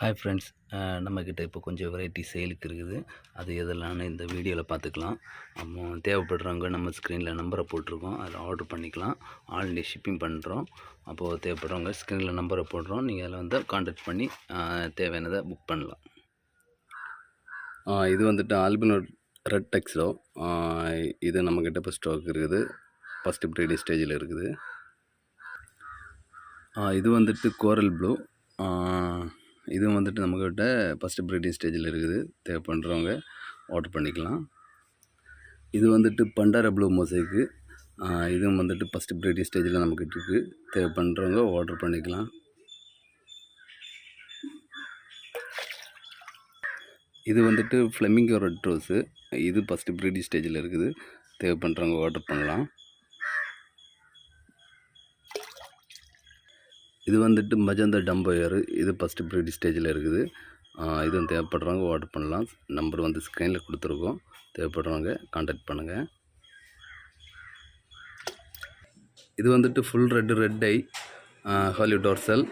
Hi friends, நம்மக்கிட்ட இப்போ கொஞ்சம் வெரைட்டி சேலுக்கு இருக்குது. அது எதெல்லாம்னு இந்த வீடியோவில் பார்த்துக்கலாம். தேவைப்படுறவங்க நம்ம ஸ்க்ரீனில் நம்பரை போட்டிருக்கோம், அதில் ஆர்டர் பண்ணிக்கலாம். ஆன்லைன்லேயே ஷிப்பிங் பண்ணுறோம். அப்போது தேவைப்படுறவங்க ஸ்க்ரீனில் நம்பரை போடுறோம், நீங்கள் அதில் வந்து கான்டாக்ட் பண்ணி தேவையானதை புக் பண்ணலாம். இது வந்துட்டு ஆல்பினோ ரெட் டெக்ஸோ. இது நம்மக்கிட்ட இப்போ ஸ்டாக் இருக்குது. ஃபஸ்ட்டு ப்ரீடிங் ஸ்டேஜில் இருக்குது. இது வந்துட்டு கோரல் ப்ளூ. இதுவும் வந்துட்டு நம்மக்கிட்ட ஃபஸ்ட்டு ப்ரீடிங் ஸ்டேஜில் இருக்குது. தேவைப்படுறவங்க ஆர்டர் பண்ணிக்கலாம். இது வந்துட்டு பண்டார ப்ளூ மொசைக்கு. இதுவும் வந்துட்டு ஃபஸ்ட்டு ப்ரீடிங் ஸ்டேஜில் நம்மக்கிட்ட இருக்குது. தேவைப்படுறவங்க ஆர்டர் பண்ணிக்கலாம். இது வந்துட்டு ஃப்ளெமிங்கோ ரெட் ரோஸு. இது ஃபஸ்ட்டு ப்ரீடிங் ஸ்டேஜில் இருக்குது. தேவைப்படுறவங்க ஆர்டர் பண்ணலாம். இது வந்துட்டு மஜந்தா டம்போயர். இது ஃபஸ்ட்டு ப்ரீடிங் ஸ்டேஜில் இருக்குது. இதுவும் தேவைப்படுறவங்க ஆர்டர் பண்ணலாம். நம்பர் வந்து ஸ்க்ரீனில் கொடுத்துருக்கோம். தேவைப்படுறவங்க கான்டாக்ட் பண்ணுங்கள். இது வந்துட்டு ஃபுல் ரெட் ஐ ஹாலி டார்சல்.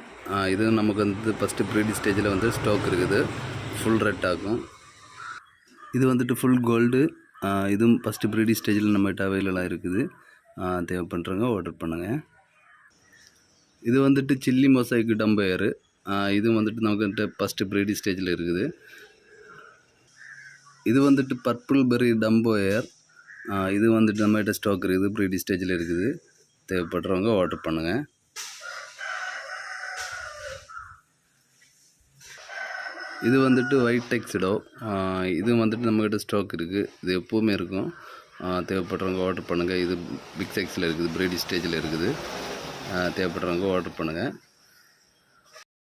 இது நமக்கு வந்து ஃபஸ்ட்டு ப்ரீடிங் ஸ்டேஜில் வந்து ஸ்டாக் இருக்குது. ஃபுல் ரெட் ஆகும். இது வந்துட்டு ஃபுல் கோல்டு. இதுவும் ஃபஸ்ட்டு ப்ரீடிங் ஸ்டேஜில் நம்மகிட்ட அவைலபிளாக இருக்குது. தேவைப்படுறவங்க ஆர்டர் பண்ணுங்கள். இது வந்துட்டு சில்லி மொசைக்கு டம்போயர். இதுவும் வந்துட்டு நமக்கு ஃபஸ்ட்டு ப்ரீடிங் ஸ்டேஜில் இருக்குது. இது வந்துட்டு பர்பிள் பெர்ரி டம்போயர். இது வந்துட்டு நம்மகிட்ட ஸ்டாக் இருக்குது. ப்ரீடிங் ஸ்டேஜில் இருக்குது. தேவைப்படுறவங்க ஆர்டர் பண்ணுங்கள். இது வந்துட்டு ஒயிட் டெக்ஸிடோ. இது வந்துட்டு நம்மக்கிட்ட ஸ்டாக் இருக்குது. இது எப்போவுமே இருக்கும். தேவைப்படுறவங்க ஆர்டர் பண்ணுங்கள். இது பிக் சைஸில் இருக்குது. ப்ரீடிங் ஸ்டேஜில் இருக்குது. தேவைப்படுறவங்க ஆர்டர் பண்ணுங்கள்.